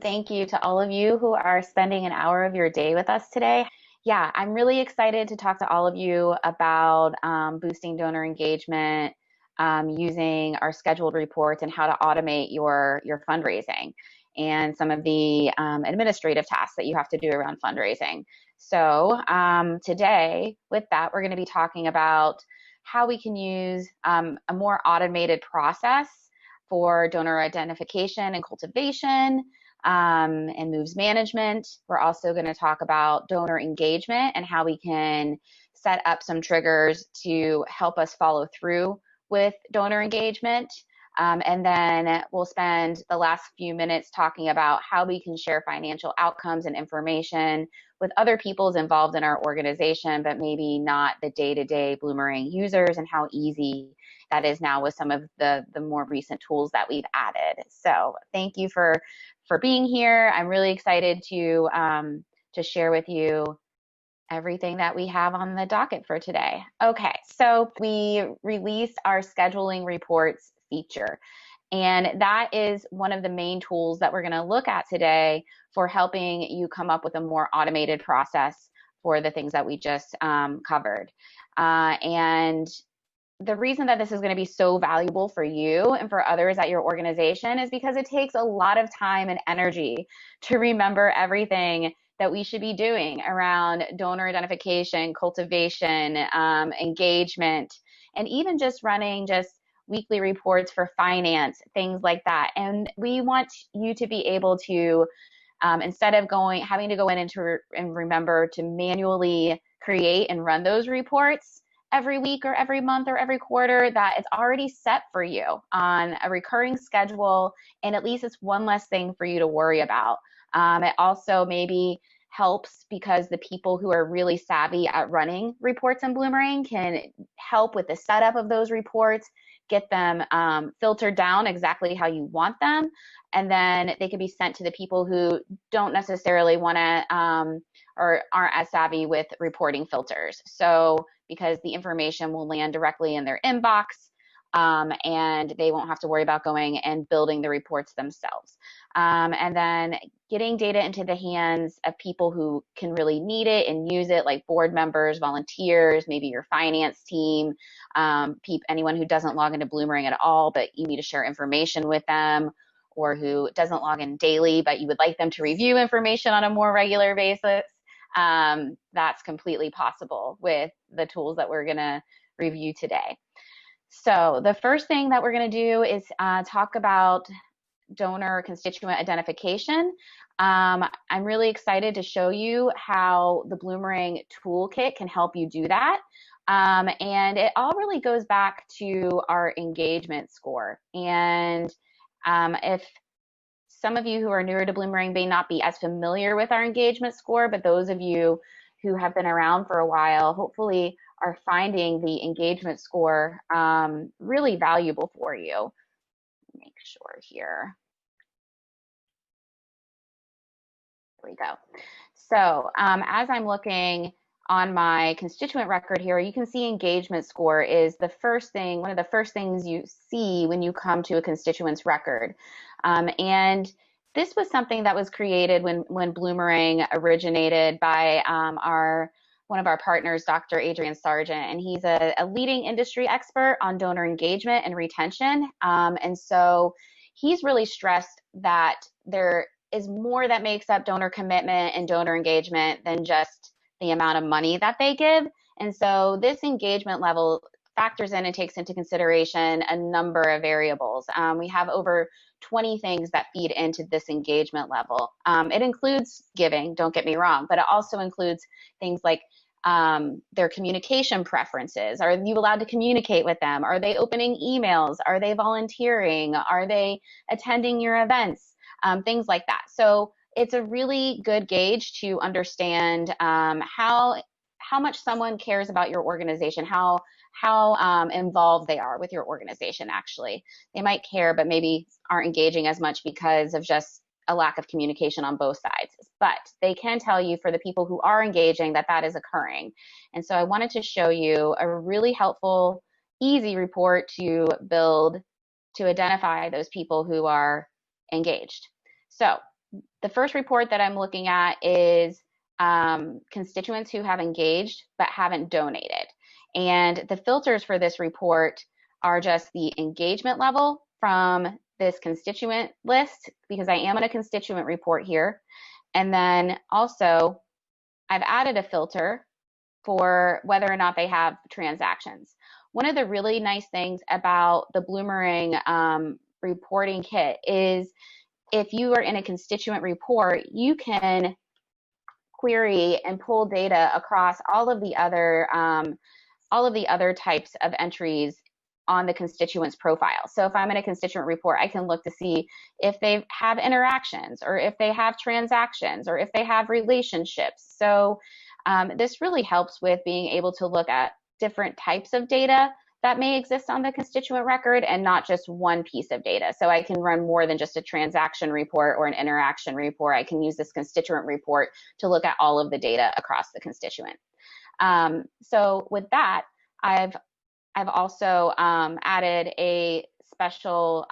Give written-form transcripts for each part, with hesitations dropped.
Thank you to all of you who are spending an hour of your day with us today. Yeah, I'm really excited to talk to all of you about boosting donor engagement, using our scheduled reports and how to automate your fundraising and some of the administrative tasks that you have to do around fundraising. So today, with that, we're going to be talking about how we can use a more automated process for donor identification and cultivation, and moves management. We're also going to talk about donor engagement and how we can set up some triggers to help us follow through with donor engagement. And then we'll spend the last few minutes talking about how we can share financial outcomes and information with other people's involved in our organization, but maybe not the day-to-day Bloomerang users, and how easy that is now with some of the more recent tools that we've added. So thank you for being here. I'm really excited to share with you everything that we have on the docket for today. Okay, so we released our scheduling reports feature, and that is one of the main tools that we're going to look at today for helping you come up with a more automated process for the things that we just covered. And the reason that this is going to be so valuable for you and for others at your organization is because it takes a lot of time and energy to remember everything that we should be doing around donor identification, cultivation, engagement, and even just running just weekly reports for finance, things like that. And we want you to be able to, instead of having to go in and remember to manually create and run those reports every week or every month or every quarter, that it's already set for you on a recurring schedule, and at least it's one less thing for you to worry about. It also maybe helps because the people who are really savvy at running reports in Bloomerang can help with the setup of those reports, get them filtered down exactly how you want them, and then they can be sent to the people who don't necessarily want to or aren't as savvy with reporting filters. So because the information will land directly in their inbox, and they won't have to worry about going and building the reports themselves. And then getting data into the hands of people who can really need it and use it, like board members, volunteers, maybe your finance team, anyone who doesn't log into Bloomerang at all, but you need to share information with them, or who doesn't log in daily, but you would like them to review information on a more regular basis. That's completely possible with the tools that we're going to review today. So the first thing that we're going to do is talk about donor constituent identification. I'm really excited to show you how the Bloomerang toolkit can help you do that. And it all really goes back to our engagement score. And if some of you who are newer to Bloomerang may not be as familiar with our engagement score, but those of you who have been around for a while hopefully are finding the engagement score really valuable for you. Make sure here. There we go. So as I'm looking on my constituent record here, you can see engagement score is the first thing, one of the first things you see when you come to a constituent's record. And this was something that was created when Bloomerang originated by one of our partners, Dr. Adrian Sargent, and he's a leading industry expert on donor engagement and retention. And so he's really stressed that there is more that makes up donor commitment and donor engagement than just the amount of money that they give. And so this engagement level factors in and takes into consideration a number of variables. We have over 20 things that feed into this engagement level. It includes giving, don't get me wrong, but it also includes things like their communication preferences. Are you allowed to communicate with them? Are they opening emails? Are they volunteering? Are they attending your events? Things like that. So it's a really good gauge to understand how much someone cares about your organization, how involved they are with your organization. Actually, they might care, but maybe aren't engaging as much because of just a lack of communication on both sides. But they can tell you, for the people who are engaging, that that is occurring. And so I wanted to show you a really helpful, easy report to build to identify those people who are engaged. So the first report that I'm looking at is constituents who have engaged but haven't donated. And the filters for this report are just the engagement level from this constituent list, because I am in a constituent report here. And then also I've added a filter for whether or not they have transactions. One of the really nice things about the Bloomerang reporting kit is if you are in a constituent report, you can query and pull data across all of the other types of entries on the constituent's profile. So if I'm in a constituent report, I can look to see if they have interactions, or if they have transactions, or if they have relationships. So this really helps with being able to look at different types of data that may exist on the constituent record, and not just one piece of data. So I can run more than just a transaction report or an interaction report. I can use this constituent report to look at all of the data across the constituent. So with that, I've also added a special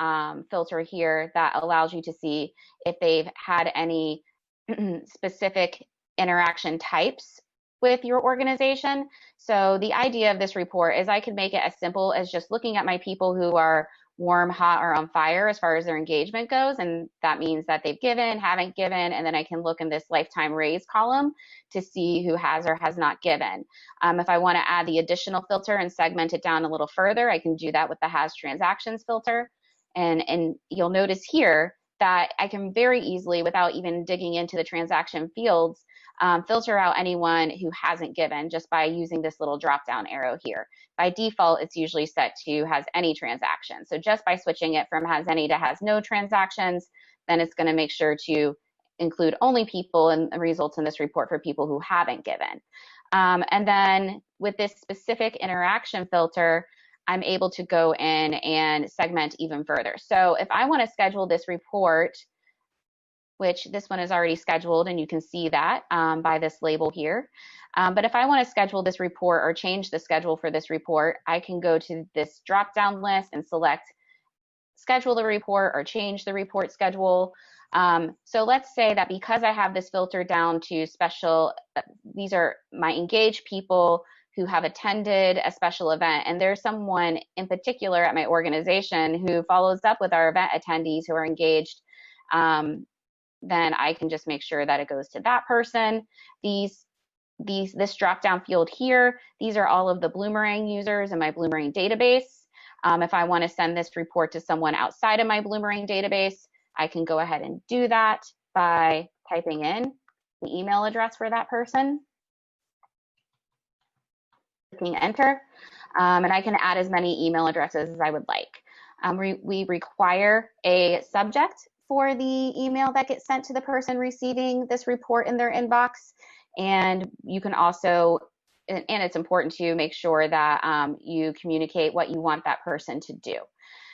filter here that allows you to see if they've had any specific interaction types with your organization. So the idea of this report is I could make it as simple as just looking at my people who are warm, hot, or on fire as far as their engagement goes. And that means that they've given, haven't given, and then I can look in this lifetime raise column to see who has or has not given. If I want to add the additional filter and segment it down a little further, I can do that with the has transactions filter. And you'll notice here that I can very easily, without even digging into the transaction fields, filter out anyone who hasn't given just by using this little drop down arrow here. By default, it's usually set to has any transactions. So just by switching it from has any to has no transactions, then it's going to make sure to include only people, and results in this report for people who haven't given. And then with this specific interaction filter, I'm able to go in and segment even further. So if I want to schedule this report, which this one is already scheduled, and you can see that by this label here. But if I want to schedule this report or change the schedule for this report, I can go to this drop-down list and select schedule the report or change the report schedule. So let's say that because I have this filter down to special, these are my engaged people who have attended a special event, and there's someone in particular at my organization who follows up with our event attendees who are engaged, then I can just make sure that it goes to that person. This drop-down field here, these are all of the Bloomerang users in my Bloomerang database. If I want to send this report to someone outside of my Bloomerang database, I can go ahead and do that by typing in the email address for that person, clicking enter, and I can add as many email addresses as I would like. We require a subject for the email that gets sent to the person receiving this report in their inbox. And you can also, and it's important to make sure that you communicate what you want that person to do.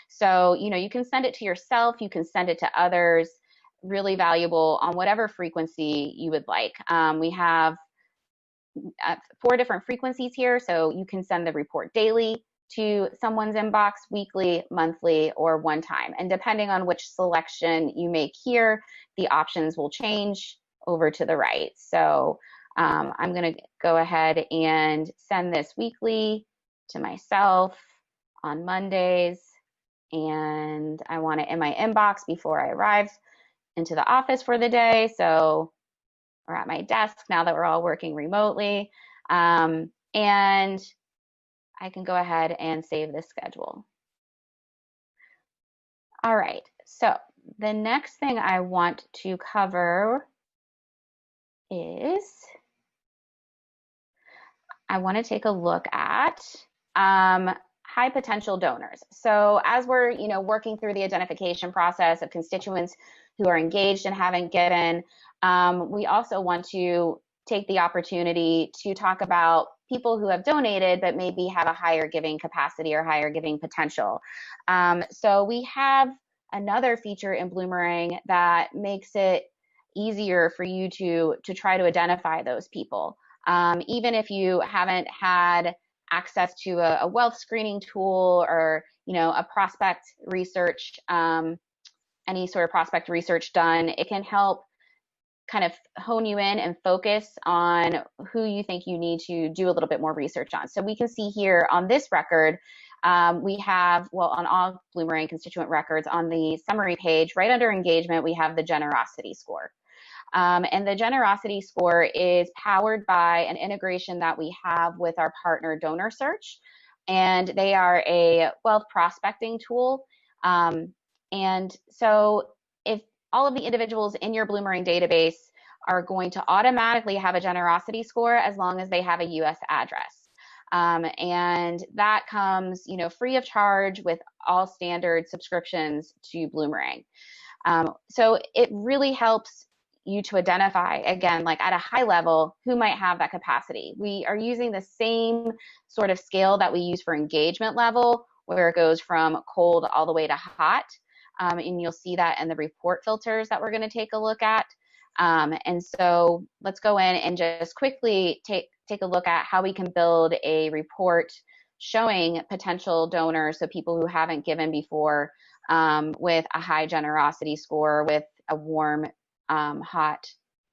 So, you can send it to yourself, you can send it to others, really valuable on whatever frequency you would like. We have 4 different frequencies here, so you can send the report daily to someone's inbox, weekly, monthly, or one time. And depending on which selection you make here, the options will change over to the right. So I'm going to go ahead and send this weekly to myself on Mondays, and I want it in my inbox before I arrive into the office for the day. So we're at my desk now that we're all working remotely. And I can go ahead and save this schedule. All right, so the next thing I want to cover is I want to take a look at high potential donors. So as we're working through the identification process of constituents who are engaged and haven't given, we also want to take the opportunity to talk about people who have donated but maybe have a higher giving capacity or higher giving potential. So we have another feature in Bloomerang that makes it easier for you to try to identify those people. Even if you haven't had access to a wealth screening tool or a prospect research any sort of prospect research done, it can help kind of hone you in and focus on who you think you need to do a little bit more research on. So we can see here on this record, we have, well, on all Bloomerang constituent records, on the summary page, right under engagement, we have the generosity score. And the generosity score is powered by an integration that we have with our partner Donor Search. And they are a wealth prospecting tool. And so if all of the individuals in your Bloomerang database are going to automatically have a generosity score as long as they have a US address. And that comes, free of charge with all standard subscriptions to Bloomerang. So it really helps you to identify, again, like at a high level, who might have that capacity. We are using the same sort of scale that we use for engagement level, where it goes from cold all the way to hot. And you'll see that in the report filters that we're going to take a look at. And so let's go in and just quickly take a look at how we can build a report showing potential donors, so people who haven't given before, with a high generosity score, with a warm, hot,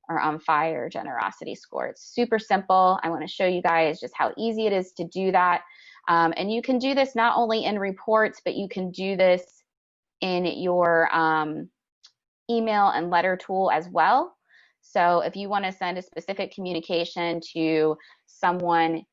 or on fire generosity score. It's super simple. I want to show you guys just how easy it is to do that. And you can do this not only in reports, but you can do this in your email and letter tool as well. So if you want to send a specific communication to someone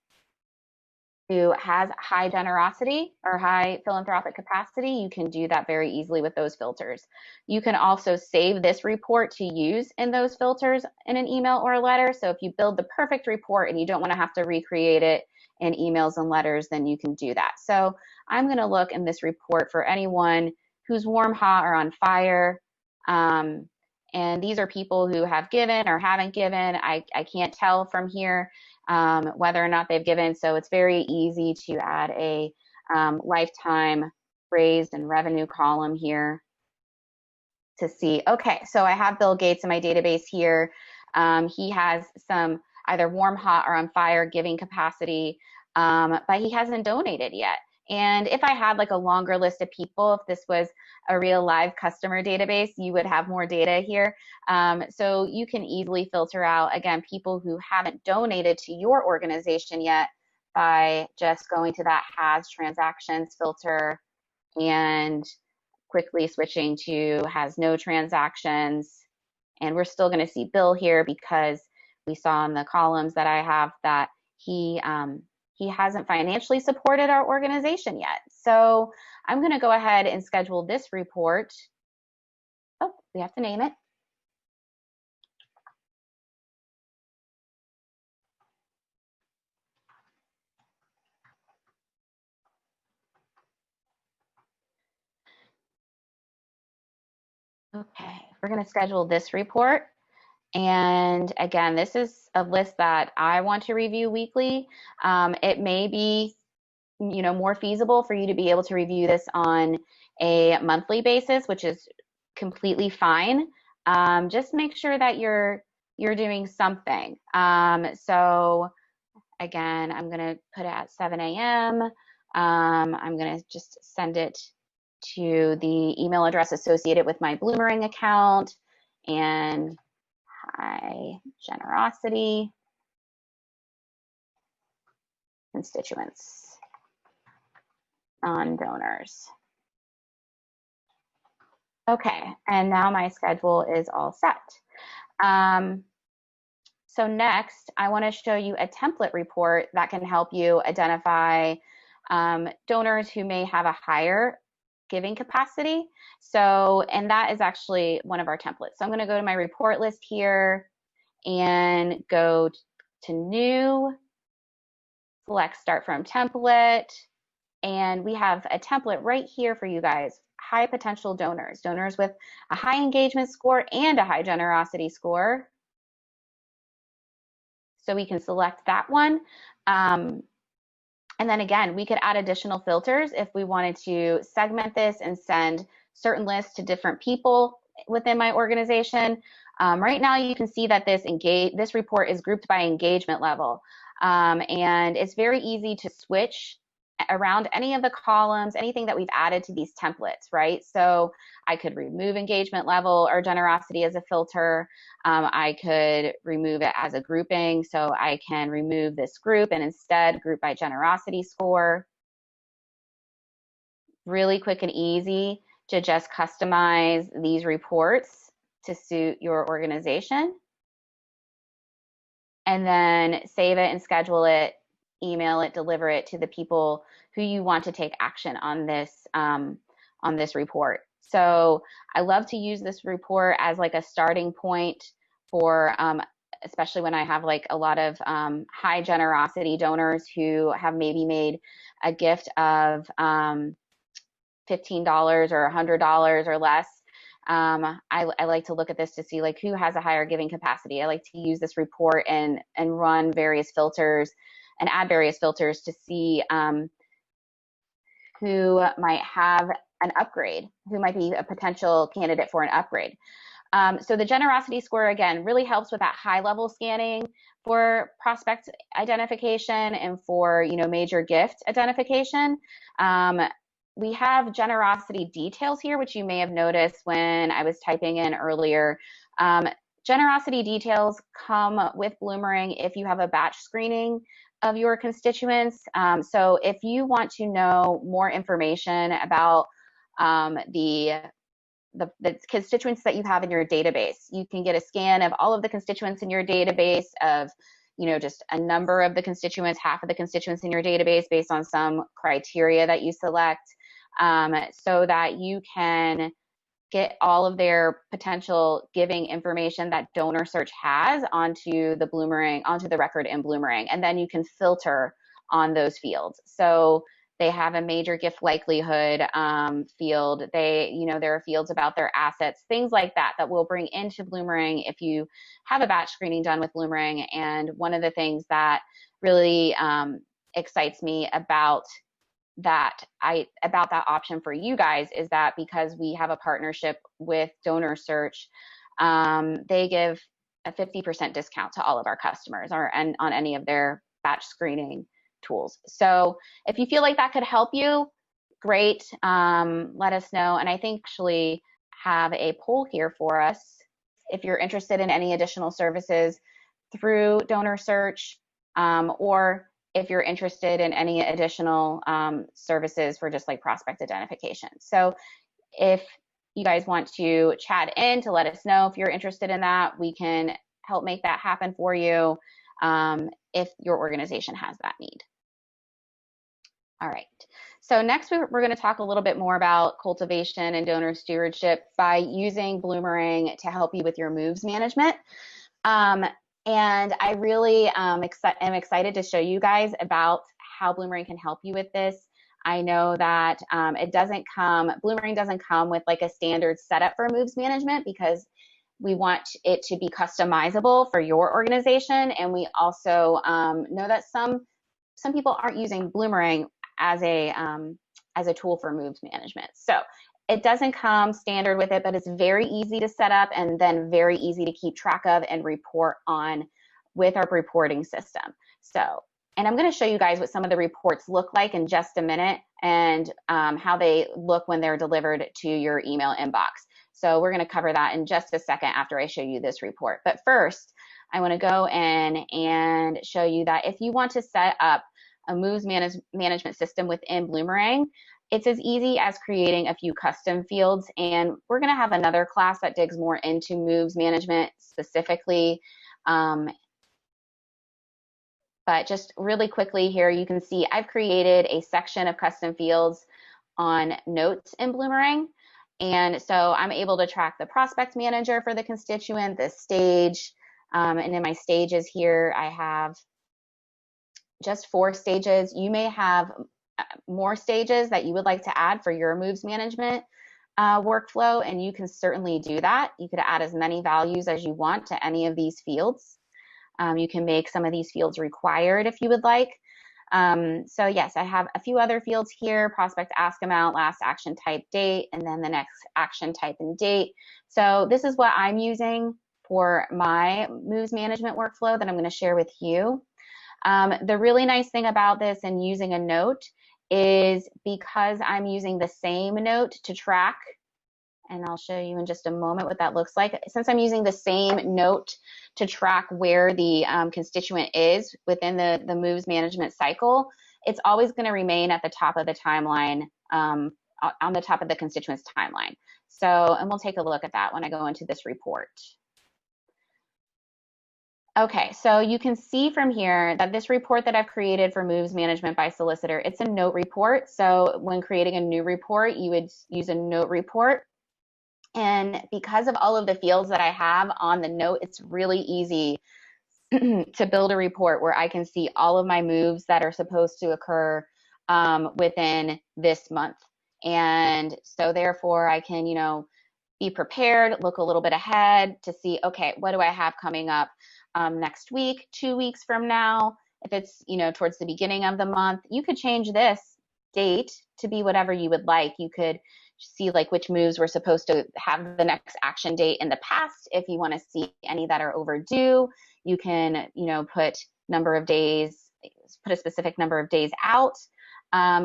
who has high generosity or high philanthropic capacity, you can do that very easily with those filters. You can also save this report to use in those filters in an email or a letter. So if you build the perfect report and you don't want to have to recreate it in emails and letters, then you can do that. So I'm going to look in this report for anyone who's warm, hot, or on fire. And these are people who have given or haven't given. I can't tell from here whether or not they've given, so it's very easy to add a lifetime raised and revenue column here to see. Okay, so I have Bill Gates in my database here. He has some either warm, hot, or on fire giving capacity, but he hasn't donated yet. And if I had like a longer list of people, if this was a real live customer database, you would have more data here. So you can easily filter out, again, people who haven't donated to your organization yet by just going to that has transactions filter and quickly switching to has no transactions. And we're still going to see Bill here because we saw in the columns that I have that he hasn't financially supported our organization yet. So I'm going to go ahead and schedule this report. Oh, we have to name it. Okay, we're going to schedule this report. And again, this is a list that I want to review weekly. It may be, more feasible for you to be able to review this on a monthly basis, which is completely fine. Just make sure that you're doing something. So again, I'm going to put it at 7 a.m. I'm going to just send it to the email address associated with my Bloomerang account, and high generosity constituents, non-donors. Okay, and now my schedule is all set. So next, I want to show you a template report that can help you identify donors who may have a higher giving capacity. So, and that is actually one of our templates. So I'm going to go to my report list here and go to new, select start from template, and we have a template right here for you guys. High potential donors, donors with a high engagement score and a high generosity score. So we can select that one. And then again, we could add additional filters if we wanted to segment this and send certain lists to different people within my organization. Right now, you can see that this report is grouped by engagement level. And it's very easy to switch around any of the columns, anything that we've added to these templates, right? So I could remove engagement level or generosity as a filter. I could remove it as a grouping. So I can remove this group and instead group by generosity score. Really quick and easy to just customize these reports to suit your organization. And then save it and schedule it, email it, deliver it to the people who you want to take action on this report. So I love to use this report as like a starting point for especially when I have like a lot of high generosity donors who have maybe made a gift of $15 or $100 or less. I like to look at this to see like who has a higher giving capacity. I like to use this report and run various filters and add various filters to see who might have an upgrade, who might be a potential candidate for an upgrade. So the generosity score, again, really helps with that high level scanning for prospect identification and for, major gift identification. We have generosity details here, which you may have noticed when I was typing in earlier. Generosity details come with Bloomerang if you have a batch screening of your constituents. So if you want to know more information about the constituents that you have in your database, you can get a scan of all of the constituents in your database of, just a number of the constituents, half of the constituents in your database based on some criteria that you select, so that you can get all of their potential giving information that donor search has onto the Bloomerang, onto the record in Bloomerang, and then you can filter on those fields. So they have a major gift likelihood field. There are fields about their assets, things like that we'll bring into Bloomerang if you have a batch screening done with Bloomerang. And one of the things that really excites me about that option for you guys is that because we have a partnership with Donor Search, they give a 50% discount to all of our customers and on any of their batch screening tools. So if you feel like that could help you, great, let us know. And I think actually have a poll here for us if you're interested in any additional services through Donor Search, or if you're interested in any additional services for just like prospect identification. So if you guys want to chat in to let us know if you're interested in that, we can help make that happen for you if your organization has that need. All right. So next we're going to talk a little bit more about cultivation and donor stewardship by using Bloomerang to help you with your moves management. And I really am excited to show you guys about how Bloomerang can help you with this. I know that Bloomerang doesn't come with like a standard setup for moves management because we want it to be customizable for your organization. And we also know that some people aren't using Bloomerang as a tool for moves management. So it doesn't come standard with it, but it's very easy to set up and then very easy to keep track of and report on with our reporting system. So, and I'm going to show you guys what some of the reports look like in just a minute and how they look when they're delivered to your email inbox. So we're going to cover that in just a second after I show you this report. But first, I want to go in and show you that if you want to set up a moves management system within Bloomerang, it's as easy as creating a few custom fields. And we're going to have another class that digs more into moves management specifically. But just really quickly here, you can see I've created a section of custom fields on notes in Bloomerang. And so I'm able to track the prospect manager for the constituent, the stage, and in my stages here, I have just 4 stages. You may have more stages that you would like to add for your moves management workflow, and you can certainly do that. You could add as many values as you want to any of these fields. You can make some of these fields required if you would like. So yes, I have a few other fields here: prospect ask amount, last action type, date, and then the next action type and date. So this is what I'm using for my moves management workflow that I'm going to share with you. The really nice thing about this and using a note is because I'm using the same note to track, and I'll show you in just a moment what that looks like. Since I'm using the same note to track where the constituent is within the moves management cycle, it's always going to remain at the top of the timeline, on the top of the constituent's timeline. So, and we'll take a look at that when I go into this report. Okay, so you can see from here that this report that I've created for moves management by solicitor, it's a note report. So when creating a new report, you would use a note report. And because of all of the fields that I have on the note, it's really easy to build a report where I can see all of my moves that are supposed to occur within this month. And so therefore I can, be prepared, look a little bit ahead to see, okay, what do I have coming up next week, 2 weeks from now? If it's, towards the beginning of the month, you could change this date to be whatever you would like. You could see like which moves were supposed to have the next action date in the past. If you want to see any that are overdue, you can, put number of days, put a specific number of days out.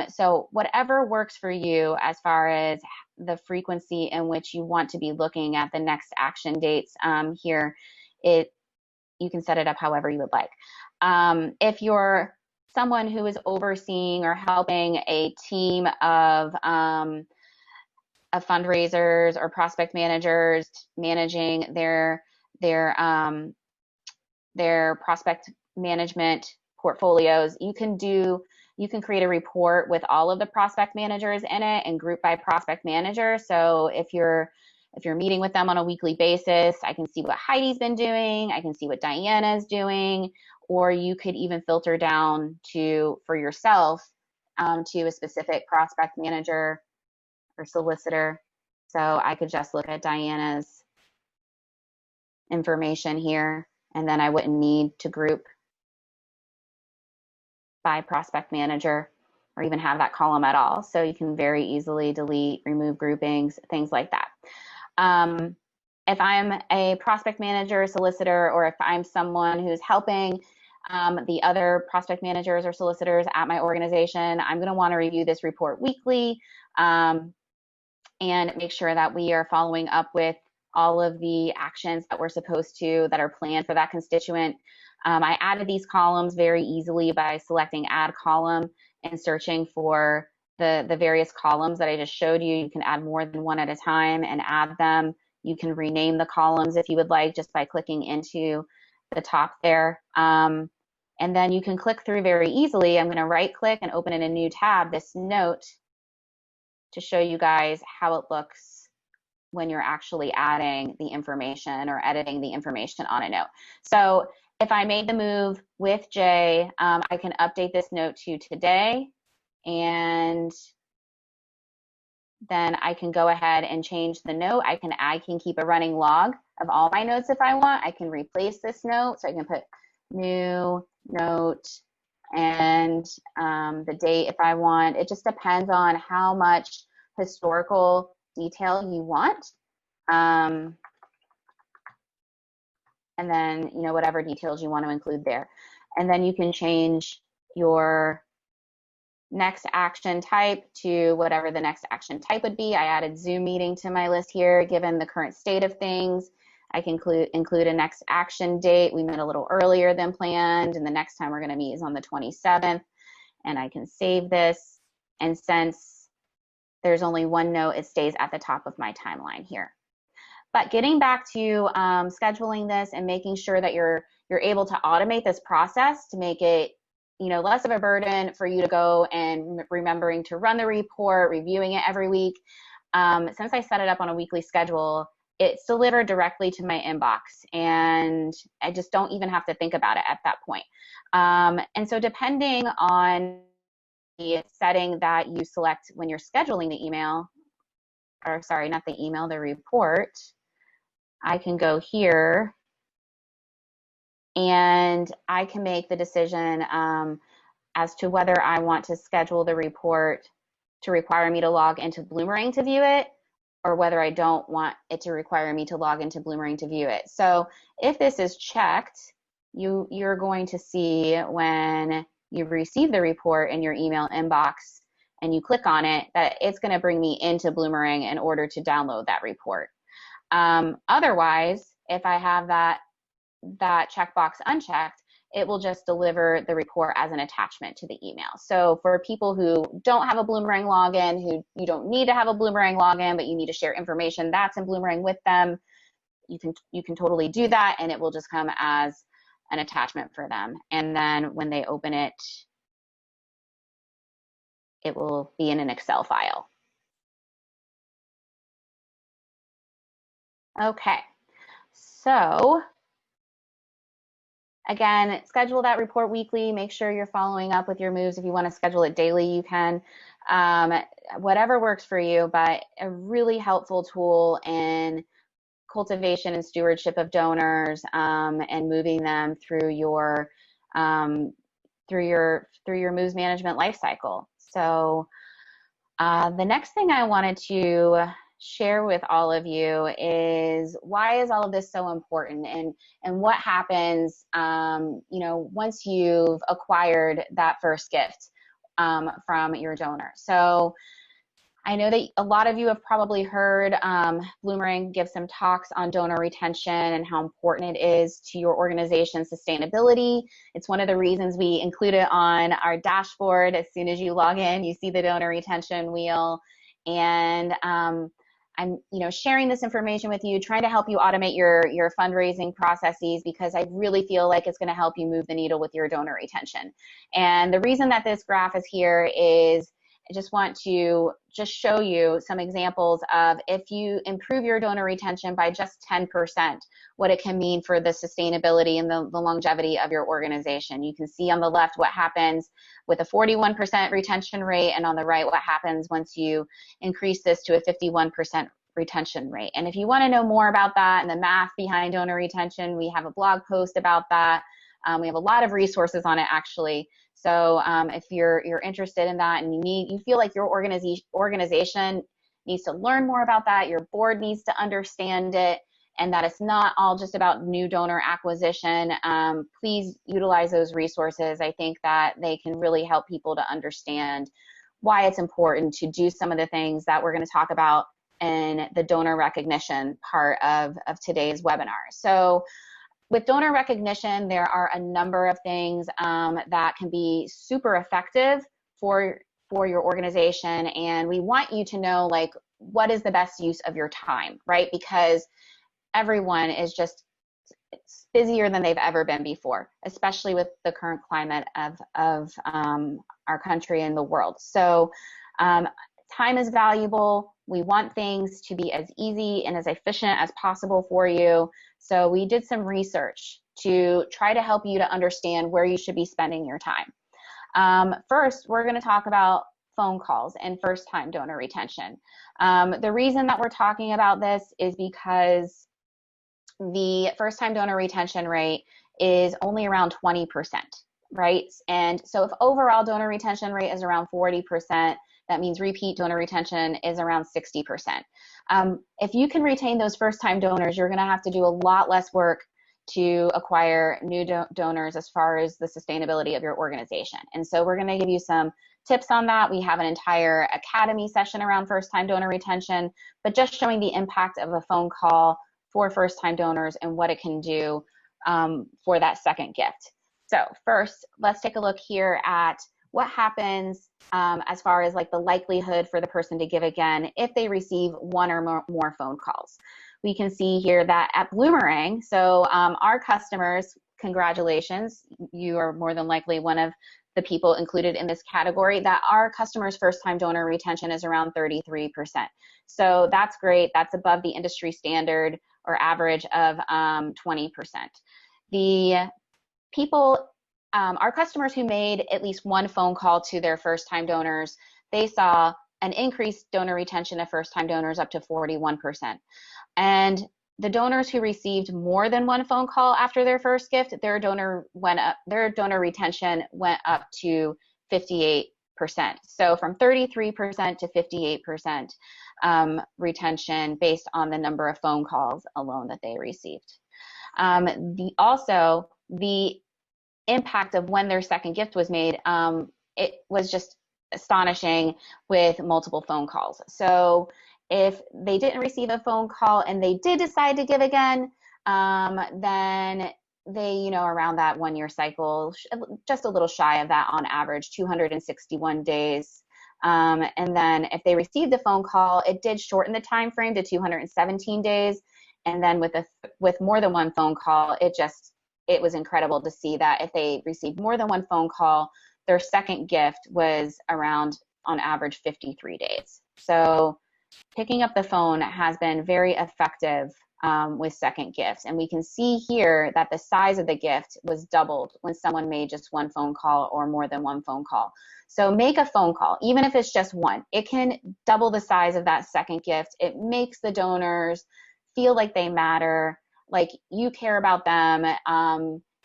So whatever works for you as far as the frequency in which you want to be looking at the next action dates here, you can set it up however you would like. If you're someone who is overseeing or helping a team of fundraisers or prospect managers managing their prospect management portfolios, you can create a report with all of the prospect managers in it and group by prospect manager. So if you're meeting with them on a weekly basis, I can see what Heidi's been doing, I can see what Diana's doing, or you could even filter down for yourself to a specific prospect manager or solicitor. So I could just look at Diana's information here, and then I wouldn't need to group by prospect manager or even have that column at all. So you can very easily delete, remove groupings, things like that. If I'm a prospect manager, solicitor, or if I'm someone who's helping the other prospect managers or solicitors at my organization, I'm going to want to review this report weekly and make sure that we are following up with all of the actions that we're supposed to, that are planned for that constituent. I added these columns very easily by selecting add column and searching for the various columns that I just showed you. You can add more than one at a time and add them. You can rename the columns if you would like just by clicking into the top there. And then you can click through very easily. I'm going to right click and open in a new tab, this note, to show you guys how it looks when you're actually adding the information or editing the information on a note. So if I made the move with Jay, I can update this note to today, and then I can go ahead and change the note. I can keep a running log of all my notes if I want. I can replace this note, so I can put new note and the date if I want. It just depends on how much historical detail you want. And then, whatever details you want to include there. And then you can change your next action type to whatever the next action type would be. I added Zoom meeting to my list here, given the current state of things. I can include a next action date. We met a little earlier than planned, and the next time we're going to meet is on the 27th. And I can save this. And since there's only one note, it stays at the top of my timeline here. But getting back to scheduling this and making sure that you're able to automate this process to make it, less of a burden for you to go and remembering to run the report, reviewing it every week. Since I set it up on a weekly schedule, it's delivered directly to my inbox, and I just don't even have to think about it at that point. And so depending on the setting that you select when you're scheduling the email, or sorry, not the email, the report, I can go here and I can make the decision as to whether I want to schedule the report to require me to log into Bloomerang to view it, or whether I don't want it to require me to log into Bloomerang to view it. So if this is checked, you're going to see when you receive the report in your email inbox, and you click on it, that it's going to bring me into Bloomerang in order to download that report. Otherwise, if I have that checkbox unchecked, it will just deliver the report as an attachment to the email. So for people who don't have a Bloomerang login, who you don't need to have a Bloomerang login, but you need to share information that's in Bloomerang with them, you can totally do that, and it will just come as an attachment for them. And then when they open it, it will be in an Excel file. Okay, so again, schedule that report weekly. Make sure you're following up with your moves. If you want to schedule it daily, you can. Whatever works for you, but a really helpful tool in cultivation and stewardship of donors, and moving them through your moves management life cycle. So the next thing I wanted to share with all of you is, why is all of this so important, and what happens once you've acquired that first gift from your donor. So I know that a lot of you have probably heard Bloomerang give some talks on donor retention and how important it is to your organization's sustainability. It's one of the reasons we include it on our dashboard. As soon as you log in, you see the donor retention wheel. And I'm sharing this information with you, trying to help you automate your fundraising processes, because I really feel like it's going to help you move the needle with your donor retention. And the reason that this graph is here is I just want to show you some examples of, if you improve your donor retention by just 10%, what it can mean for the sustainability and the longevity of your organization. You can see on the left what happens with a 41% retention rate, and on the right what happens once you increase this to a 51% retention rate. And if you want to know more about that and the math behind donor retention, we have a blog post about that. We have a lot of resources on it, actually. So if you're interested in that, and you feel like your organization needs to learn more about that, your board needs to understand it, and that it's not all just about new donor acquisition, please utilize those resources. I think that they can really help people to understand why it's important to do some of the things that we're going to talk about in the donor recognition part of today's webinar. So with donor recognition, there are a number of things that can be super effective for your organization, and we want you to know, like, what is the best use of your time, right? Because everyone is just busier than they've ever been before, especially with the current climate of our country and the world. So time is valuable. We want things to be as easy and as efficient as possible for you. So we did some research to try to help you to understand where you should be spending your time. First, we're going to talk about phone calls and first-time donor retention. The reason that we're talking about this is because the first-time donor retention rate is only around 20%, right? And so if overall donor retention rate is around 40%, that means repeat donor retention is around 60%. If you can retain those first-time donors, you're going to have to do a lot less work to acquire new donors as far as the sustainability of your organization. And so we're going to give you some tips on that. We have an entire academy session around first-time donor retention, but just showing the impact of a phone call for first-time donors and what it can do for that second gift. So first, let's take a look here at what happens as far as like the likelihood for the person to give again if they receive one or more phone calls. We can see here that at Bloomerang, so our customers, congratulations, you are more than likely one of the people included in this category, that our customers' first-time donor retention is around 33%. So that's great. That's above the industry standard or average of 20%. The people, our customers who made at least one phone call to their first-time donors, they saw an increased donor retention of first-time donors up to 41%. And the donors who received more than one phone call after their first gift, their donor retention went up to 58%. So from 33% to 58% retention based on the number of phone calls alone that they received. Also, the impact of when their second gift was made, it was just astonishing with multiple phone calls. So if they didn't receive a phone call and they did decide to give again, then they, around that 1 year cycle, just a little shy of that on average, 261 days. And then if they received a phone call, it did shorten the time frame to 217 days. And then with more than one phone call, it was incredible to see that if they received more than one phone call, their second gift was around, on average, 53 days. So picking up the phone has been very effective with second gifts. And we can see here that the size of the gift was doubled when someone made just one phone call or more than one phone call. So make a phone call, even if it's just one. It can double the size of that second gift. It makes the donors feel like they matter, like you care about them.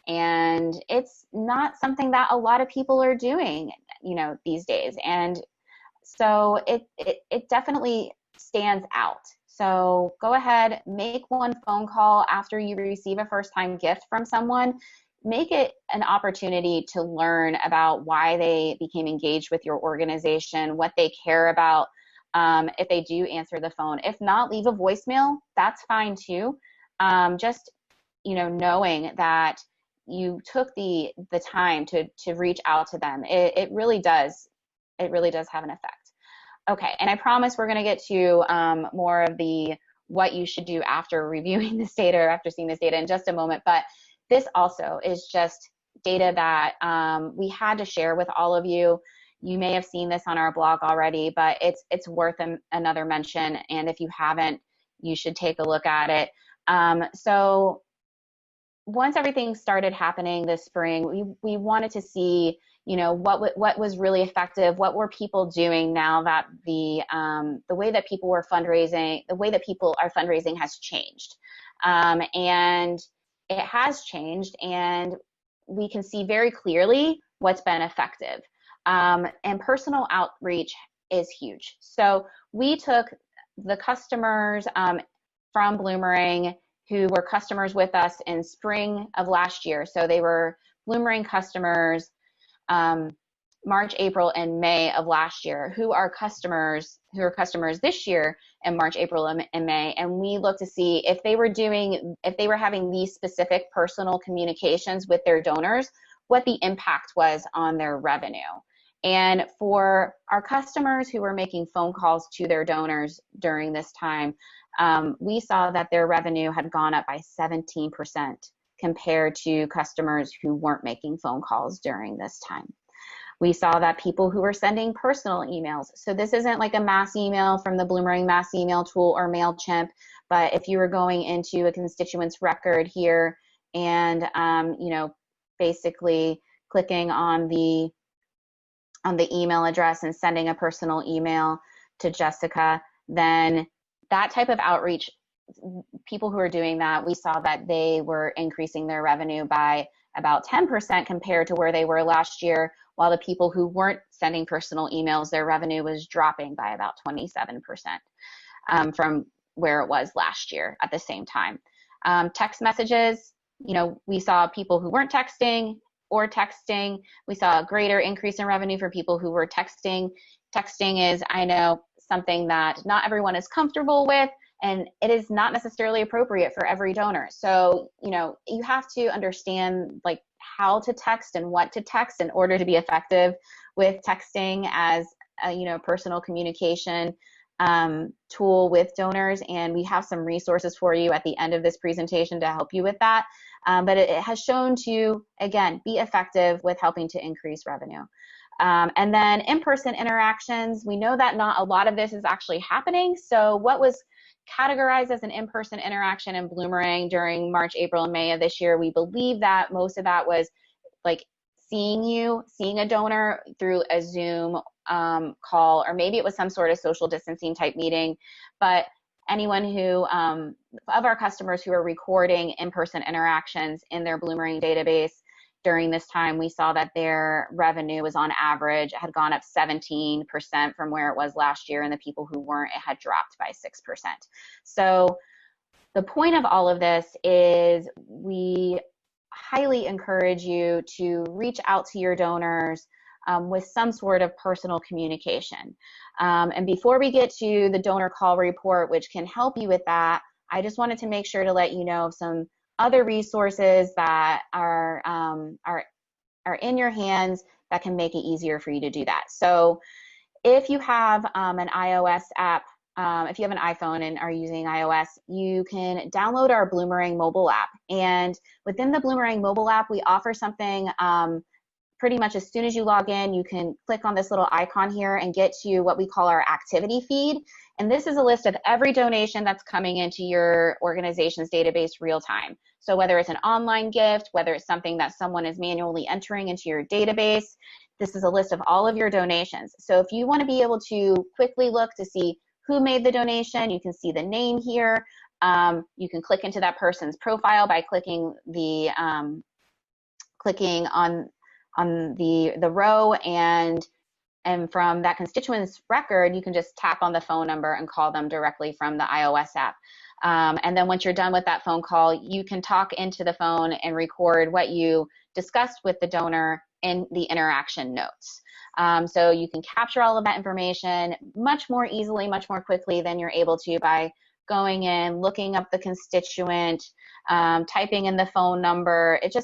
And it's not something that a lot of people are doing, these days. And so it definitely stands out. So go ahead, make one phone call after you receive a first-time gift from someone. Make it an opportunity to learn about why they became engaged with your organization, what they care about, if they do answer the phone. If not, leave a voicemail. That's fine too. Just, knowing that you took the time to reach out to them, it really does have an effect. Okay, and I promise we're going to get to more of the what you should do after reviewing this data or after seeing this data in just a moment. But this also is just data that we had to share with all of you. You may have seen this on our blog already, but it's worth another mention. And if you haven't, you should take a look at it. So once everything started happening this spring, we wanted to see, what was really effective. What were people doing now that the way that people were fundraising, the way that people are fundraising has changed, and it has changed, and we can see very clearly what's been effective. And personal outreach is huge. So we took the customers from Bloomerang who were customers with us in spring of last year. So they were Bloomerang customers March, April, and May of last year, who are customers this year in March, April, and May. And we looked to see if they were having these specific personal communications with their donors, what the impact was on their revenue. And for our customers who were making phone calls to their donors during this time, we saw that their revenue had gone up by 17% compared to customers who weren't making phone calls during this time. We saw that people who were sending personal emails, so this isn't like a mass email from the Bloomerang mass email tool or MailChimp, but if you were going into a constituents record here and basically clicking on the email address and sending a personal email to Jessica, then that type of outreach, people who are doing that, we saw that they were increasing their revenue by about 10% compared to where they were last year, while the people who weren't sending personal emails, their revenue was dropping by about 27% from where it was last year at the same time. Text messages, we saw people who weren't texting or texting. We saw a greater increase in revenue for people who were texting. Texting is, I know, something that not everyone is comfortable with, and it is not necessarily appropriate for every donor. So, you have to understand like how to text and what to text in order to be effective with texting as a personal communication tool with donors. And we have some resources for you at the end of this presentation to help you with that. But it has shown to, again, be effective with helping to increase revenue. And then in-person interactions, we know that not a lot of this is actually happening. So what was categorized as an in-person interaction in Bloomerang during March, April, and May of this year, we believe that most of that was like seeing a donor through a Zoom call, or maybe it was some sort of social distancing type meeting. But anyone who, of our customers who are recording in-person interactions in their Bloomerang database during this time, we saw that their revenue was on average, had gone up 17% from where it was last year, and the people who weren't, it had dropped by 6%. So the point of all of this is we highly encourage you to reach out to your donors, with some sort of personal communication. And before we get to the donor call report, which can help you with that, I just wanted to make sure to let you know of some other resources that are in your hands that can make it easier for you to do that. So if you have an iOS app, if you have an iPhone and are using iOS, you can download our Bloomerang mobile app. And within the Bloomerang mobile app, we offer something pretty much as soon as you log in, you can click on this little icon here and get to what we call our activity feed. And this is a list of every donation that's coming into your organization's database real time. So whether it's an online gift, whether it's something that someone is manually entering into your database, this is a list of all of your donations. So if you want to be able to quickly look to see who made the donation, you can see the name here. You can click into that person's profile by clicking on the row, and from that constituent's record, you can just tap on the phone number and call them directly from the iOS app. And then once you're done with that phone call, you can talk into the phone and record what you discussed with the donor in the interaction notes. So you can capture all of that information much more easily, much more quickly than you're able to by going in, looking up the constituent, typing in the phone number. It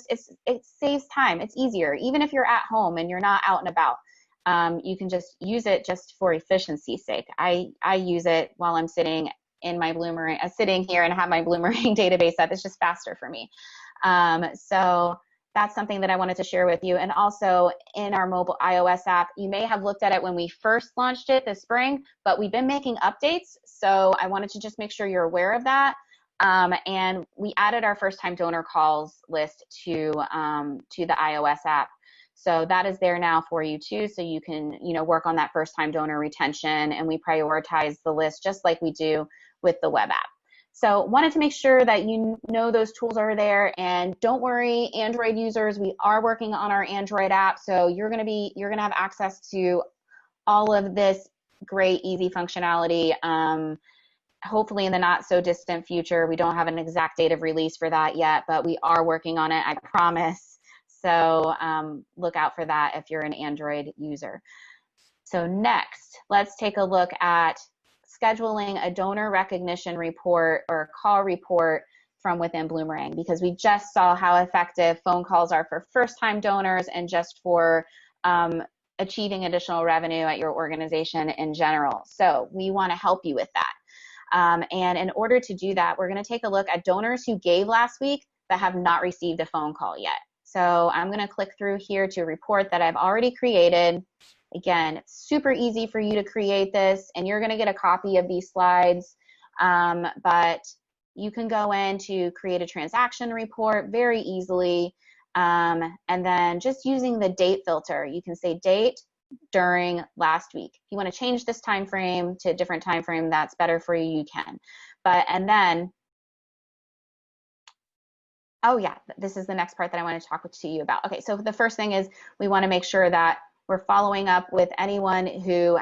saves time. It's easier. Even if you're at home and you're not out and about, you can just use it just for efficiency's sake. I use it while I'm sitting in my Bloomerang, sitting here and have my Bloomerang database up. It's just faster for me. So that's something that I wanted to share with you. And also in our mobile iOS app, you may have looked at it when we first launched it this spring, but we've been making updates. So I wanted to just make sure you're aware of that. And we added our first time donor calls list to the iOS app. So that is there now for you too. So you can, work on that first time donor retention, and we prioritize the list just like we do with the web app. So wanted to make sure that you know those tools are there, and don't worry, Android users, we are working on our Android app. So you're going to have access to all of this great, easy functionality. Hopefully in the not so distant future. We don't have an exact date of release for that yet, but we are working on it, I promise. So look out for that if you're an Android user. So next, let's take a look at scheduling a donor recognition report or call report from within Bloomerang, because we just saw how effective phone calls are for first-time donors and just for achieving additional revenue at your organization in general. So we want to help you with that. And in order to do that, we're going to take a look at donors who gave last week but have not received a phone call yet. So I'm going to click through here to a report that I've already created. Again, it's super easy for you to create this, and you're going to get a copy of these slides, but you can go in to create a transaction report very easily, and then just using the date filter, you can say date during last week. If you want to change this time frame to a different time frame that's better for you, you can. And then, oh yeah, this is the next part that I want to talk to you about. Okay, so the first thing is we want to make sure that we're following up with anyone who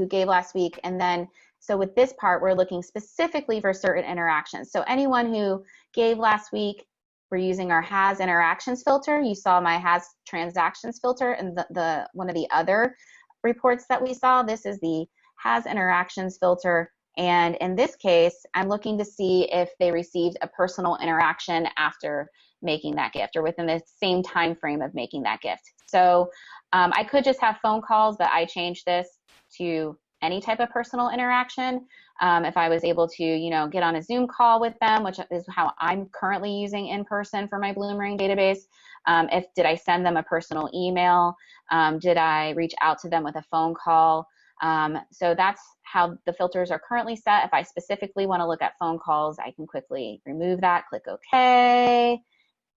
gave last week. And then, so with this part, we're looking specifically for certain interactions. So anyone who gave last week, we're using our has interactions filter. You saw my has transactions filter and the one of the other reports that we saw. This is the has interactions filter. And in this case, I'm looking to see if they received a personal interaction after making that gift or within the same time frame of making that gift. So I could just have phone calls, but I changed this to any type of personal interaction. If I was able to, get on a Zoom call with them, which is how I'm currently using in person for my Bloomerang database. Did I send them a personal email? Did I reach out to them with a phone call? So that's how the filters are currently set. If I specifically want to look at phone calls, I can quickly remove that, click OK.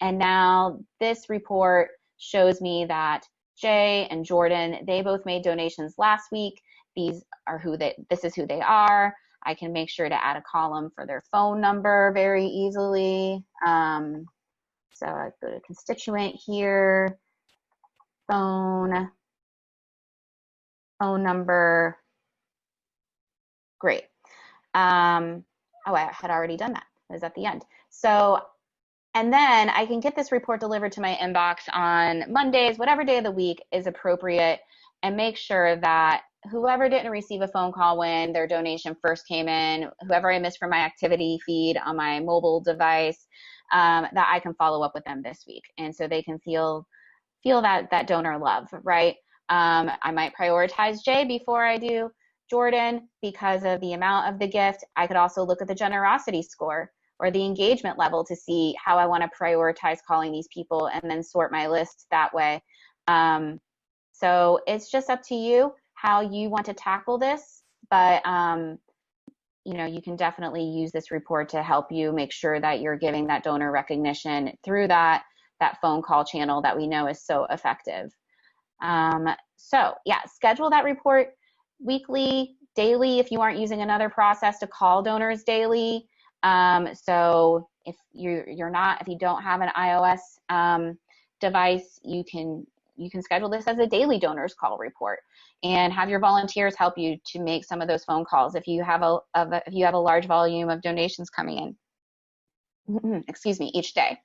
And now this report shows me that Jay and Jordan, they both made donations last week. This is who they are. I can make sure to add a column for their phone number very easily. So I go to constituent here, phone number. Great. I had already done that. It was at the end. So And then I can get this report delivered to my inbox on Mondays, whatever day of the week is appropriate, and make sure that whoever didn't receive a phone call when their donation first came in, whoever I missed from my activity feed on my mobile device, that I can follow up with them this week. And so they can feel that donor love, right? I might prioritize Jay before I do Jordan because of the amount of the gift. I could also look at the generosity score or the engagement level to see how I want to prioritize calling these people and then sort my list that way. So it's just up to you how you want to tackle this, but you know, you can definitely use this report to help you make sure that you're giving that donor recognition through that phone call channel that we know is so effective. So yeah, schedule that report weekly, daily, if you aren't using another process to call donors daily. So if if you don't have an iOS device, you can schedule this as a daily donors call report and have your volunteers help you to make some of those phone calls if you have a large volume of donations coming in. Excuse me, each day.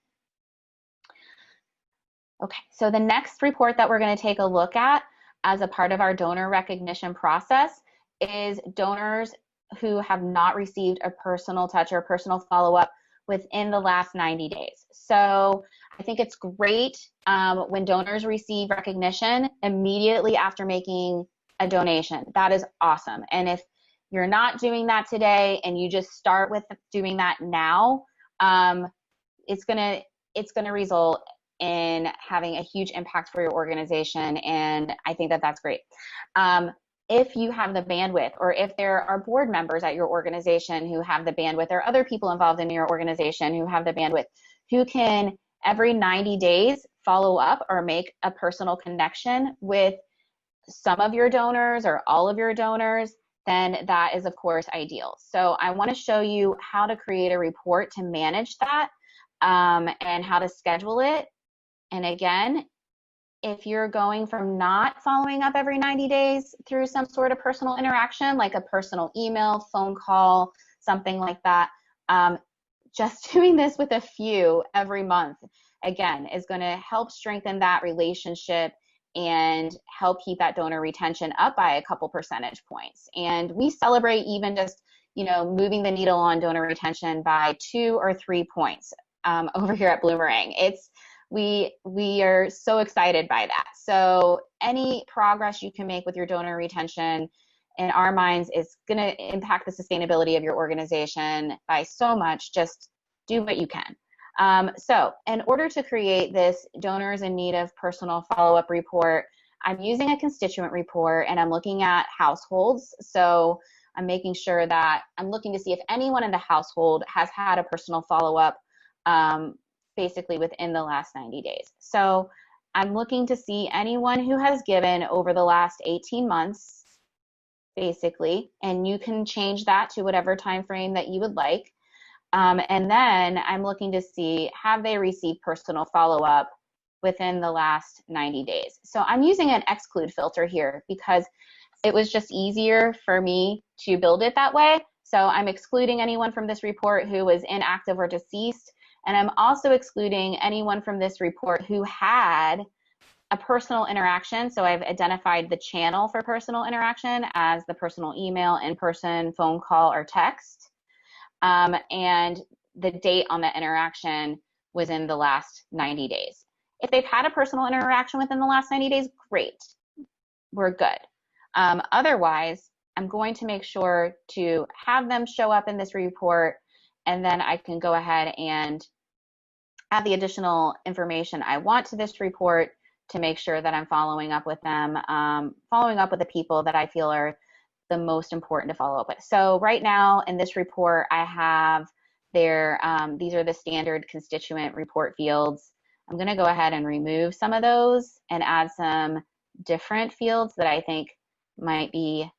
Okay, so the next report that we're going to take a look at as a part of our donor recognition process is donors who have not received a personal touch or a personal follow-up within the last 90 days. So I think it's great when donors receive recognition immediately after making a donation. That is awesome. And if you're not doing that today and you just start with doing that now, it's gonna result in having a huge impact for your organization, and I think that that's great. If you have the bandwidth, or if there are board members at your organization who have the bandwidth, or other people involved in your organization who have the bandwidth, who can every 90 days follow up or make a personal connection with some of your donors or all of your donors, then that is of course ideal. So I want to show you how to create a report to manage that and how to schedule it. And again, if you're going from not following up every 90 days through some sort of personal interaction, like a personal email, phone call, something like that, just doing this with a few every month, again, is going to help strengthen that relationship and help keep that donor retention up by a couple percentage points. And we celebrate even just, you know, moving the needle on donor retention by 2 or 3 points over here at Bloomerang. We are so excited by that. So any progress you can make with your donor retention in our minds is going to impact the sustainability of your organization by so much. Just do what you can. So in order to create this donors in need of personal follow-up report, I'm using a constituent report and I'm looking at households. So I'm making sure that I'm looking to see if anyone in the household has had a personal follow-up basically within the last 90 days. So I'm looking to see anyone who has given over the last 18 months, basically, and you can change that to whatever time frame that you would like. And then I'm looking to see, have they received personal follow-up within the last 90 days? So I'm using an exclude filter here because it was just easier for me to build it that way. So I'm excluding anyone from this report who was inactive or deceased. And I'm also excluding anyone from this report who had a personal interaction. So I've identified the channel for personal interaction as the personal email, in-person, phone call, or text. And the date on the interaction was in the last 90 days. If they've had a personal interaction within the last 90 days, great, we're good. Otherwise, I'm going to make sure to have them show up in this report, and then I can go ahead and add the additional information I want to this report to make sure that I'm following up with them, following up with the people that I feel are the most important to follow up with. So right now in this report, I have these are the standard constituent report fields. I'm going to go ahead and remove some of those and add some different fields that I think might be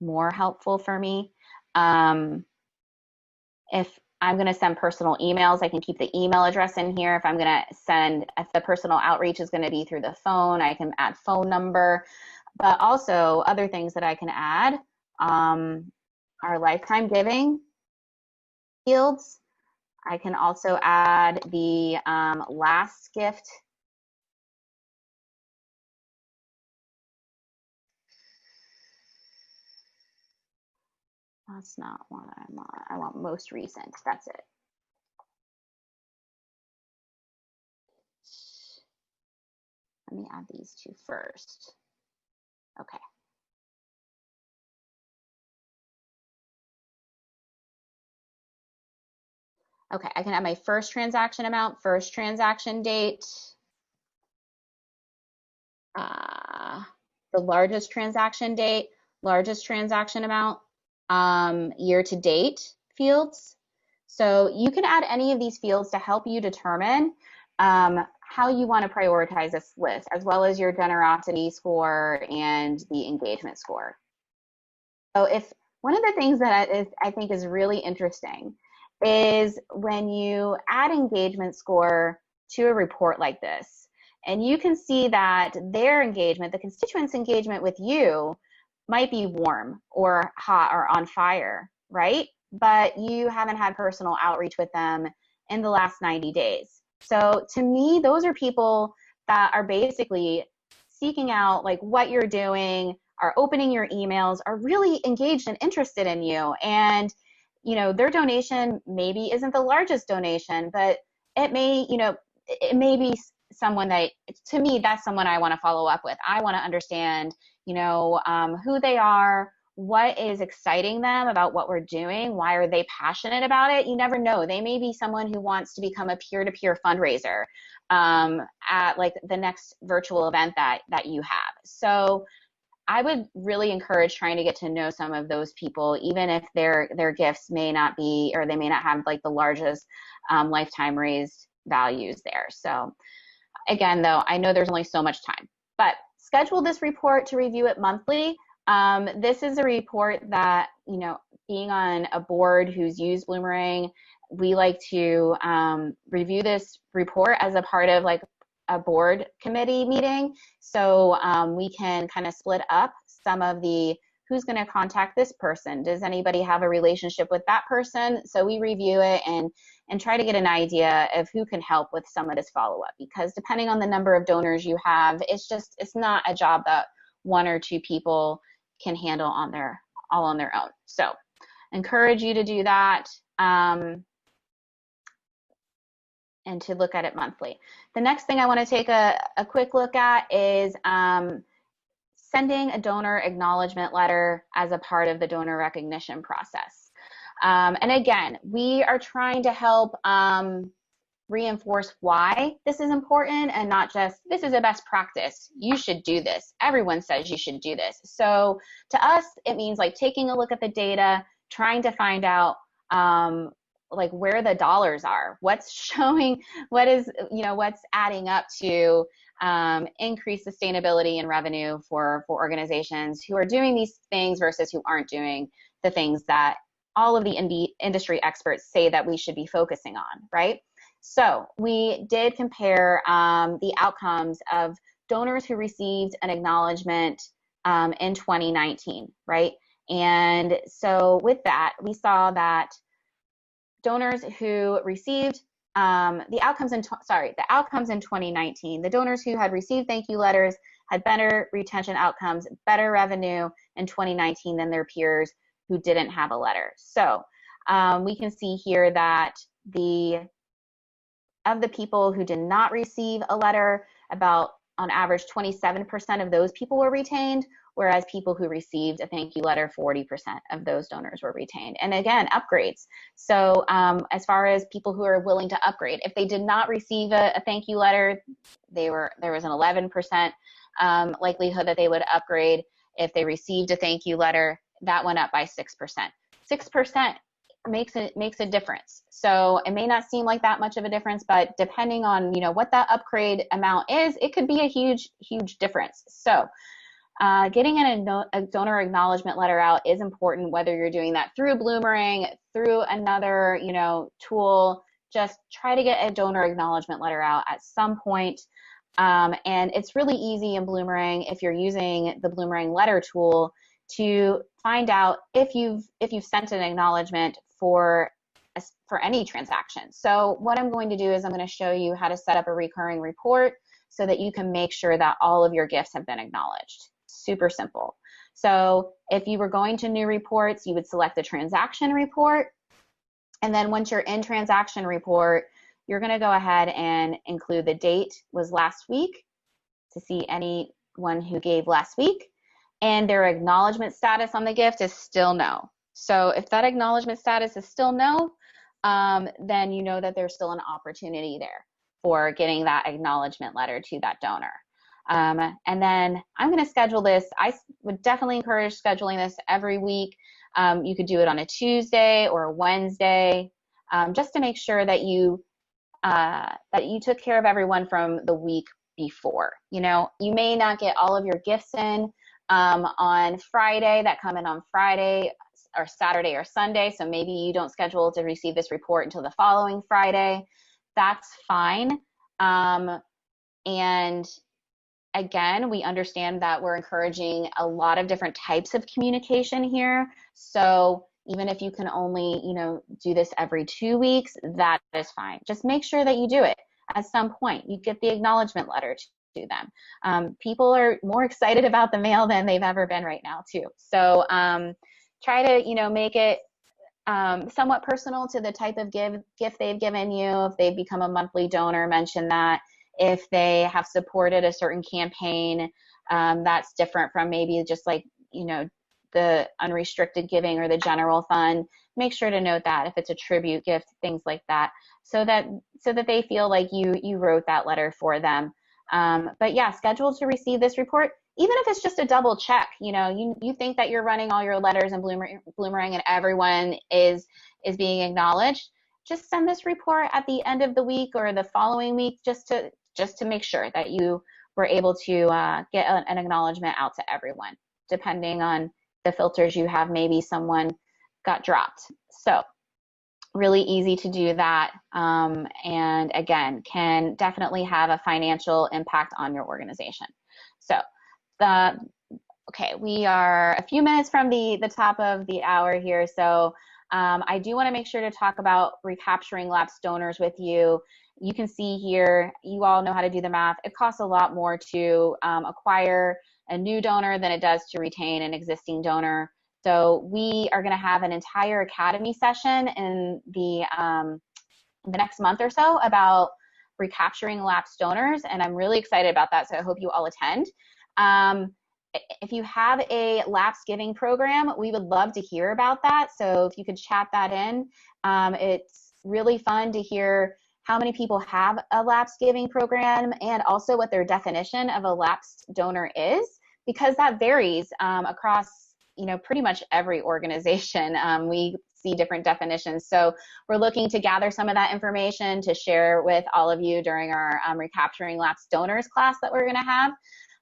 more helpful for me. If I'm going to send personal emails, I can keep the email address in here. If I'm going to if the personal outreach is going to be through the phone, I can add phone number. But also other things that I can add are lifetime giving fields. I can also add the last gift. That's not what I want. I want most recent. That's it. Let me add these two first. Okay. Okay, I can add my first transaction amount, first transaction date, the largest transaction date, largest transaction amount, year to date fields. So you can add any of these fields to help you determine how you want to prioritize this list, as well as your generosity score and the engagement score. So if one of the things that I think is really interesting is when you add engagement score to a report like this, and you can see that their engagement, the constituents' engagement with you, might be warm or hot or on fire, right? But you haven't had personal outreach with them in the last 90 days. So to me, those are people that are basically seeking out like what you're doing, are opening your emails, are really engaged and interested in you. And, you know, their donation maybe isn't the largest donation, but it may, you know, it may be someone that, to me, that's someone I want to follow up with. I want to understand, you know, who they are, what is exciting them about what we're doing, why are they passionate about it. You never know. They may be someone who wants to become a peer-to-peer fundraiser at like the next virtual event that you have. So I would really encourage trying to get to know some of those people, even if their gifts may not be, or they may not have like the largest lifetime raised values there. So again, though, I know there's only so much time, but schedule this report to review it monthly. This is a report that, you know, being on a board who's used Bloomerang, we like to review this report as a part of like a board committee meeting. So we can kind of split up some of the, who's going to contact this person? Does anybody have a relationship with that person? So we review it and try to get an idea of who can help with some of this follow-up, because depending on the number of donors you have, it's not a job that one or two people can handle all on their own. So encourage you to do that. And to look at it monthly. The next thing I want to take a quick look at is sending a donor acknowledgement letter as a part of the donor recognition process. And again, we are trying to help reinforce why this is important, and not just, this is a best practice, you should do this, everyone says you should do this. So to us, it means like taking a look at the data, trying to find out like where the dollars are, what's showing, what is, you know, what's adding up to increase sustainability and revenue for organizations who are doing these things versus who aren't doing the things that all of the industry experts say that we should be focusing on, right? So we did compare the outcomes of donors who received an acknowledgement in 2019, right? And so with that, we saw that donors who received the outcomes in 2019, the donors who had received thank you letters had better retention outcomes, better revenue in 2019 than their peers who didn't have a letter. So we can see here that of the people who did not receive a letter, about on average 27% of those people were retained, whereas people who received a thank you letter, 40% of those donors were retained. And again, upgrades. So as far as people who are willing to upgrade, if they did not receive a thank you letter, there was an 11% likelihood that they would upgrade. If they received a thank you letter, that went up by 6%. 6% makes a difference. So it may not seem like that much of a difference, but depending on, you know, what that upgrade amount is, it could be a huge difference. So getting a donor acknowledgement letter out is important, whether you're doing that through Bloomerang, through another, you know, tool. Just try to get a donor acknowledgement letter out at some point. And it's really easy in Bloomerang, if you're using the Bloomerang letter tool, to find out if you've sent an acknowledgement for for any transaction. So what I'm going to do is I'm going to show you how to set up a recurring report so that you can make sure that all of your gifts have been acknowledged. Super simple. So if you were going to new reports, you would select the transaction report. And then once you're in transaction report, you're going to go ahead and include the date was last week to see anyone who gave last week. And their acknowledgement status on the gift is still no. So if that acknowledgement status is still no, then you know that there's still an opportunity there for getting that acknowledgement letter to that donor. And then I'm going to schedule this. I would definitely encourage scheduling this every week. You could do it on a Tuesday or a Wednesday, just to make sure that you took care of everyone from the week before. You know, you may not get all of your gifts in on Friday that come in on Friday or Saturday or Sunday, so maybe you don't schedule to receive this report until the following Friday. That's fine. And again, we understand that we're encouraging a lot of different types of communication here. So even if you can only, do this every 2 weeks, that is fine. Just make sure that you do it at some point. You get the acknowledgement letter to them. People are more excited about the mail than they've ever been right now too. So try to, make it somewhat personal to the type of gift they've given you. If they've become a monthly donor, mention that. If they have supported a certain campaign, that's different from maybe just like, the unrestricted giving or the general fund. Make sure to note that if it's a tribute gift, things like that, so that they feel like you wrote that letter for them. But yeah, scheduled to receive this report, even if it's just a double check. You think that you're running all your letters in Bloomerang and everyone is being acknowledged. Just send this report at the end of the week or the following week, just to make sure that you were able to get an acknowledgement out to everyone. Depending on the filters you have, maybe someone got dropped. So really easy to do that, and again, can definitely have a financial impact on your organization. So okay, we are a few minutes from the top of the hour here, so I do want to make sure to talk about recapturing lapsed donors with you. You can see here, you all know how to do the math. It costs a lot more to acquire a new donor than it does to retain an existing donor. So we are going to have an entire academy session in the next month or so about recapturing lapsed donors, and I'm really excited about that, so I hope you all attend. If you have a lapse giving program, we would love to hear about that, so if you could chat that in. It's really fun to hear how many people have a lapse giving program and also what their definition of a lapsed donor is, because that varies across pretty much every organization. We see different definitions. So we're looking to gather some of that information to share with all of you during our Recapturing Lapsed Donors class that we're going to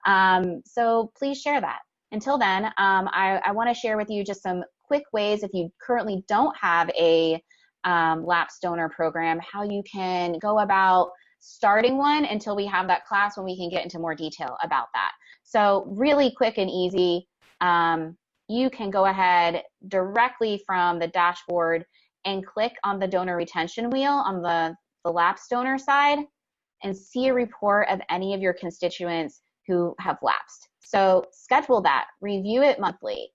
have. So please share that. Until then, I want to share with you just some quick ways, if you currently don't have a lapsed donor program, how you can go about starting one until we have that class when we can get into more detail about that. So really quick and easy. You can go ahead directly from the dashboard and click on the donor retention wheel on the lapsed donor side and see a report of any of your constituents who have lapsed. So schedule that, review it monthly,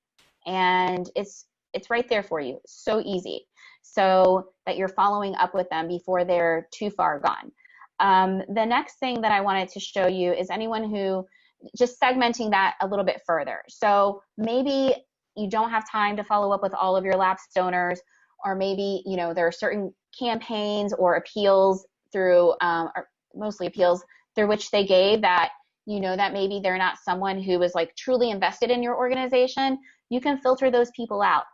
and it's right there for you. So easy, so that you're following up with them before they're too far gone. The next thing that I wanted to show you is anyone who, just segmenting that a little bit further. So maybe you don't have time to follow up with all of your lapsed donors, or maybe there are certain campaigns or appeals through, or mostly appeals through which they gave that that maybe they're not someone who was like truly invested in your organization. You can filter those people out.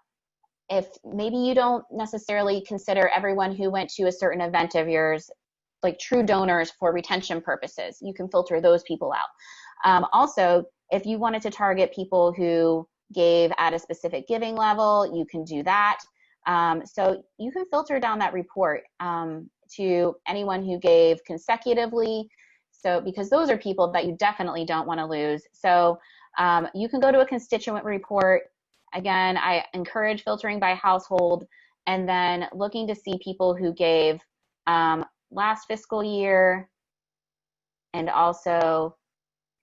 If maybe you don't necessarily consider everyone who went to a certain event of yours like true donors for retention purposes, you can filter those people out. Also, if you wanted to target people who gave at a specific giving level, you can do that. So you can filter down that report to anyone who gave consecutively. So because those are people that you definitely don't want to lose. So you can go to a constituent report. Again, I encourage filtering by household. and then looking to see people who gave last fiscal year and also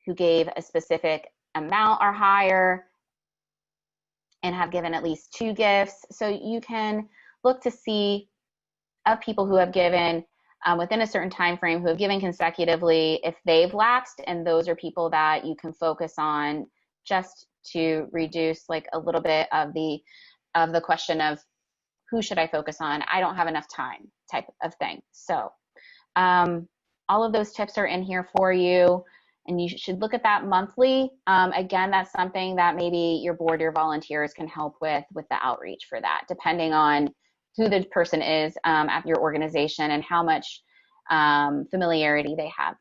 who gave a specific amount or higher and have given at least 2 gifts. So you can look to see of people who have given within a certain time frame, who have given consecutively, if they've lapsed, and those are people that you can focus on just to reduce like a little bit of the question of who should I focus on? I don't have enough time type of thing. So all of those tips are in here for you, and you should look at that monthly. Again, that's something that maybe your board, your volunteers can help with the outreach for that, depending on who the person is at your organization and how much familiarity they have.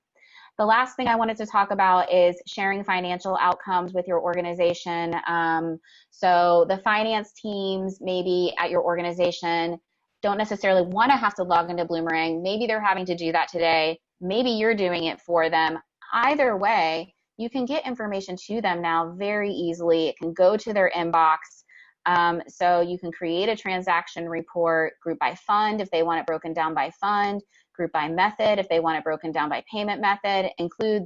The last thing I wanted to talk about is sharing financial outcomes with your organization. So the finance teams maybe at your organization don't necessarily want to have to log into Bloomerang. Maybe they're having to do that today. Maybe you're doing it for them. Either way, you can get information to them now very easily. It can go to their inbox. So you can create a transaction report, group by fund if they want it broken down by fund, group by method if they want it broken down by payment method, include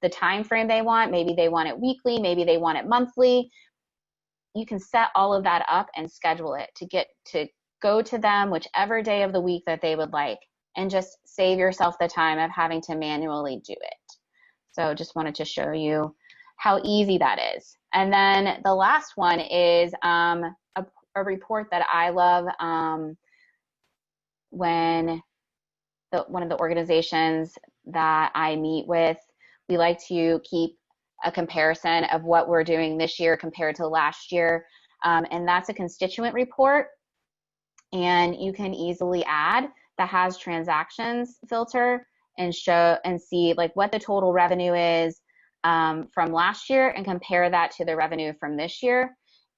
the time frame they want. Maybe they want it weekly, maybe they want it monthly. You can set all of that up and schedule it to go to them whichever day of the week that they would like, and just save yourself the time of having to manually do it. So just wanted to show you how easy that is. And then the last one is a report that I love when one of the organizations that I meet with, we like to keep a comparison of what we're doing this year compared to last year. And that's a constituent report. And you can easily add that has transactions filter and show and see like what the total revenue is from last year and compare that to the revenue from this year.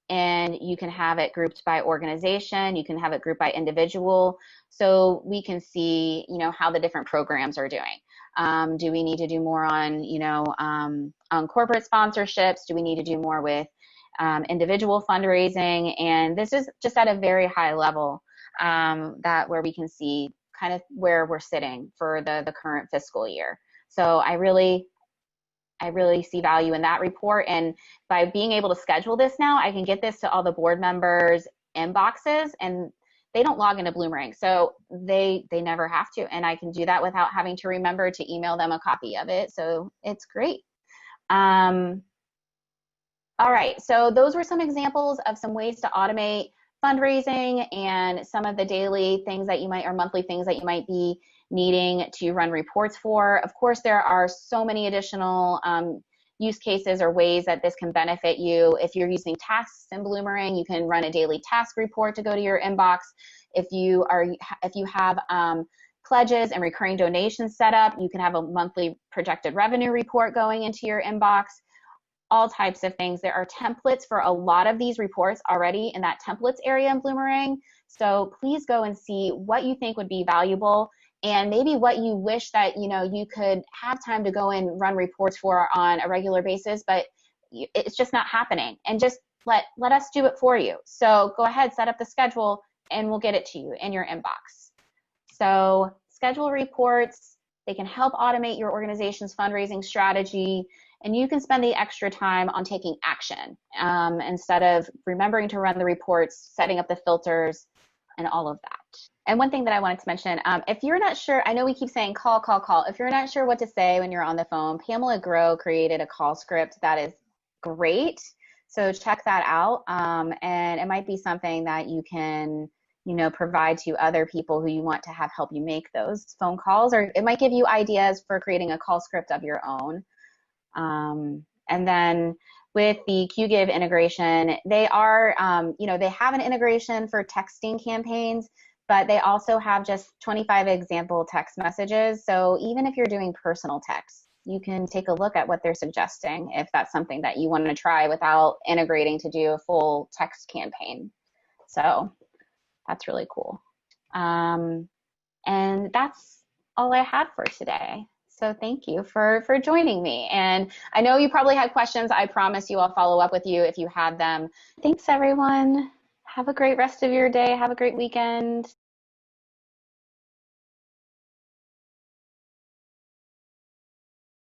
And you can have it grouped by organization. You can have it grouped by individual. So we can see, how the different programs are doing. Do we need to do more on, on corporate sponsorships? Do we need to do more with individual fundraising? And this is just at a very high level where we can see kind of where we're sitting for the current fiscal year. So I really see value in that report. And by being able to schedule this now, I can get this to all the board members' inboxes, and they don't log into Bloomerang, so they never have to. And I can do that without having to remember to email them a copy of it. So it's great. All right, so those were some examples of some ways to automate fundraising and some of the daily things that you might, or monthly things that you might be needing to run reports for. Of course, there are so many additional use cases or ways that this can benefit you. If you're using tasks in Bloomerang, you can run a daily task report to go to your inbox. If you have pledges and recurring donations set up, you can have a monthly projected revenue report going into your inbox. All types of things. There are templates for a lot of these reports already in that templates area in Bloomerang. So please go and see what you think would be valuable, and maybe what you wish that you could have time to go and run reports for on a regular basis, but it's just not happening. And just let us do it for you. So go ahead, set up the schedule, and we'll get it to you in your inbox. So schedule reports. They can help automate your organization's fundraising strategy, and you can spend the extra time on taking action instead of remembering to run the reports, setting up the filters, and all of that. And one thing that I wanted to mention, if you're not sure, I know we keep saying call, call, call. If you're not sure what to say when you're on the phone, Pamela Grow created a call script that is great. So check that out. And it might be something that you can provide to other people who you want to have help you make those phone calls, or it might give you ideas for creating a call script of your own. And then with the QGIve integration, they are, they have an integration for texting campaigns, but they also have just 25 example text messages. So even if you're doing personal text, you can take a look at what they're suggesting if that's something that you want to try without integrating to do a full text campaign. So that's really cool. And that's all I had for today. So thank you for joining me. And I know you probably had questions. I promise you I'll follow up with you if you had them. Thanks, everyone. Have a great rest of your day. Have a great weekend.